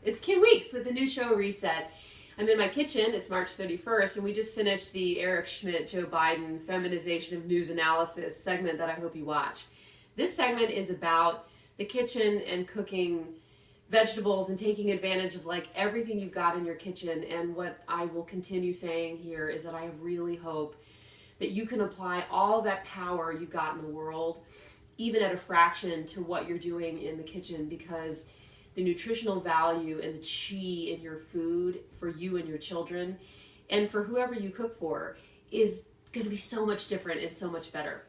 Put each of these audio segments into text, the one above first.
It's Kim Weeks with the new show Reset. I'm in my kitchen. It's March 31st, and we just finished the Eric Schmidt, Joe Biden feminization of news analysis segment that I hope you watch. This segment is about the kitchen and cooking vegetables and taking advantage of like everything you've got in your kitchen. And what I will continue saying here is that I really hope that you can apply all that power you've got in the world, even at a fraction, to what you're doing in the kitchen, because the nutritional value and the chi in your food for you and your children and for whoever you cook for is going to be so much different and so much better.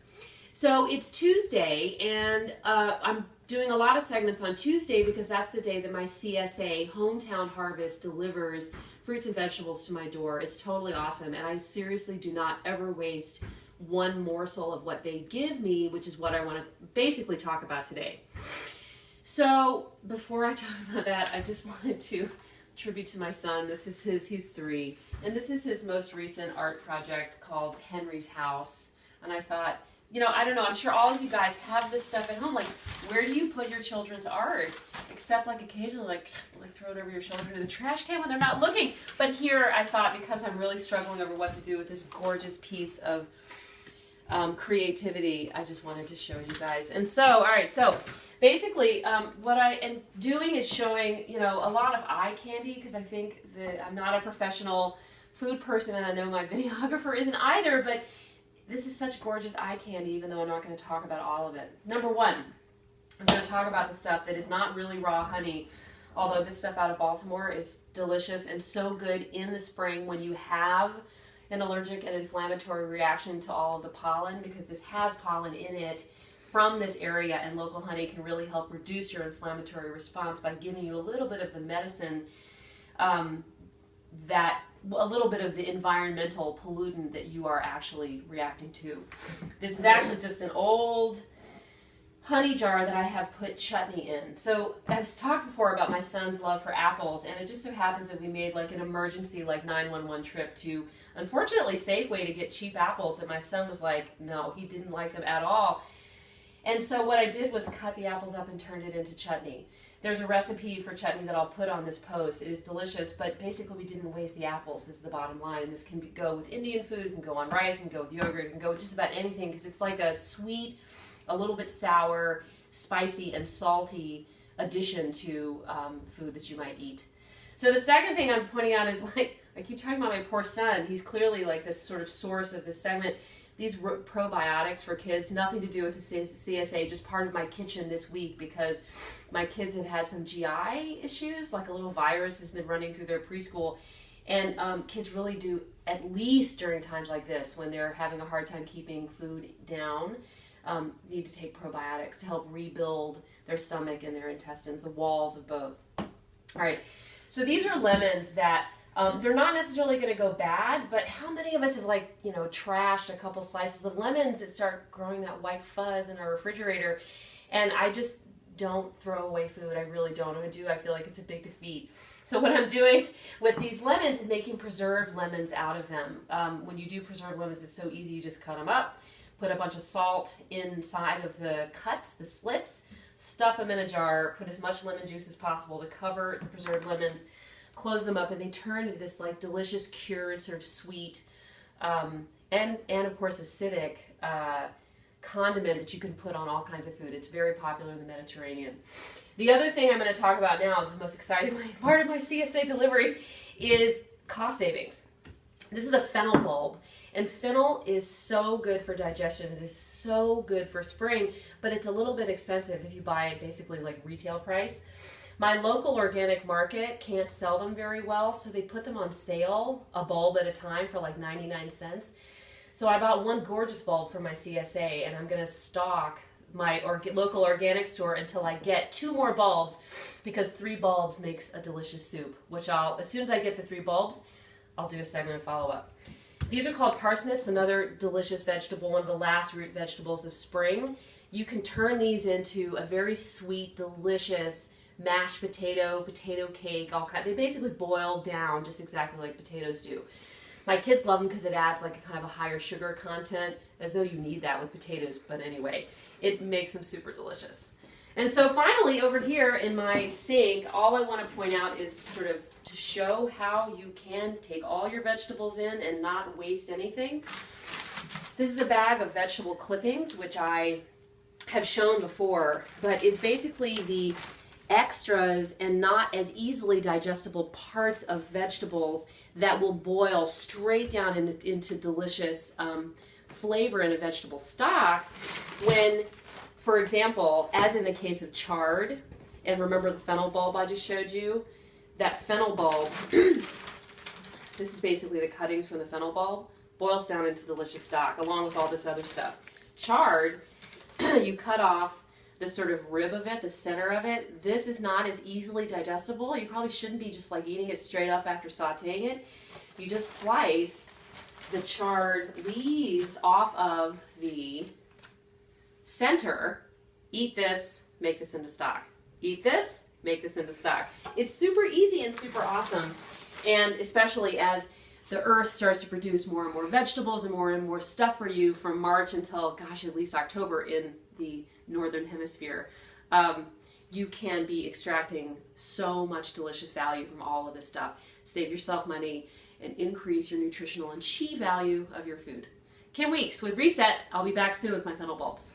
So it's Tuesday, and I'm doing a lot of segments on Tuesday because that's the day that my CSA Hometown Harvest delivers fruits and vegetables to my door. It's totally awesome, and I seriously do not ever waste one morsel of what they give me, which is what I want to basically talk about today. So before I talk about that, I just wanted to tribute to my son. This is he's 3, and this is his most recent art project called Henry's House. And I thought, you know, I don't know, I'm sure all of you guys have this stuff at home. Like, where do you put your children's art? Except like occasionally, like throw it over your shoulder in the trash can when they're not looking. But here I thought, because I'm really struggling over what to do with this gorgeous piece of creativity, I just wanted to show you guys. And so, all right, so basically what I am doing is showing, you know, a lot of eye candy, because I think that I'm not a professional food person, and I know my videographer isn't either, but this is such gorgeous eye candy, even though I'm not going to talk about all of it. Number one, I'm going to talk about the stuff that is not really raw honey, although this stuff out of Baltimore is delicious and so good in the spring when you have an allergic and inflammatory reaction to all of the pollen, because this has pollen in it from this area, and local honey can really help reduce your inflammatory response by giving you a little bit of the medicine, a little bit of the environmental pollutant that you are actually reacting to. This is actually just an old honey jar that I have put chutney in. So I've talked before about my son's love for apples, and it just so happens that we made like an emergency 911 trip to, unfortunately, Safeway to get cheap apples, and my son was like, no, he didn't like them at all. And so what I did was cut the apples up and turned it into chutney. There's a recipe for chutney that I'll put on this post. It is delicious, but basically we didn't waste the apples, is the bottom line. This can go with Indian food, it can go on rice, it can go with yogurt, it can go with just about anything, because it's like a sweet, a little bit sour, spicy, and salty addition to food that you might eat. So the second thing I'm pointing out is, like, I keep talking about my poor son. He's clearly like this sort of source of this segment. These probiotics for kids, nothing to do with the CSA, just part of my kitchen this week because my kids have had some GI issues, like a little virus has been running through their preschool. And kids really do, at least during times like this, when they're having a hard time keeping food down, need to take probiotics to help rebuild their stomach and their intestines, the walls of both. All right, so these are lemons that they're not necessarily going to go bad, but how many of us have, like, you know, trashed a couple slices of lemons that start growing that white fuzz in our refrigerator? And I just don't throw away food. I really don't. If I do, I feel like it's a big defeat. So what I'm doing with these lemons is making preserved lemons out of them. When you do preserved lemons, it's so easy. You just cut them up, put a bunch of salt inside of the cuts, the slits, stuff them in a jar, put as much lemon juice as possible to cover the preserved lemons, close them up, and they turn into this like delicious cured sort of sweet and of course acidic condiment that you can put on all kinds of food. It's very popular in the Mediterranean. The other thing I'm going to talk about now, the most exciting part of my CSA delivery, is cost savings. This is a fennel bulb, and fennel is so good for digestion. It is so good for spring, but it's a little bit expensive if you buy it basically like retail price. My local organic market can't sell them very well, so they put them on sale, a bulb at a time, for like 99 cents. So I bought one gorgeous bulb for my CSA, and I'm going to stock my local organic store until I get 2 more bulbs, because 3 bulbs makes a delicious soup, which as soon as I get the 3 bulbs, I'll do a segment and follow up. These are called parsnips, another delicious vegetable, one of the last root vegetables of spring. You can turn these into a very sweet, delicious mashed potato cake, all kind. They basically boil down just exactly like potatoes do. My kids love them because it adds like a kind of a higher sugar content, as though you need that with potatoes, but anyway, it makes them super delicious. And so finally over here in my sink, all I want to point out is sort of to show how you can take all your vegetables in and not waste anything. This is a bag of vegetable clippings, which I have shown before, but is basically the extras and not as easily digestible parts of vegetables that will boil straight down into delicious flavor in a vegetable stock when, for example, as in the case of chard, and remember the fennel bulb I just showed you? That fennel bulb, this is basically the cuttings from the fennel bulb, boils down into delicious stock along with all this other stuff. Chard, you cut off the sort of rib of it, the center of it. This is not as easily digestible. You probably shouldn't be just like eating it straight up after sauteing it. You just slice the chard leaves off of the center. Eat this, make this into stock. Eat this, make this into stock. It's super easy and super awesome. And especially as the earth starts to produce more and more vegetables and more stuff for you from March until, gosh, at least October in the northern hemisphere, you can be extracting so much delicious value from all of this stuff. Save yourself money and increase your nutritional and chi value of your food. Kim Weeks with Reset. I'll be back soon with my fennel bulbs.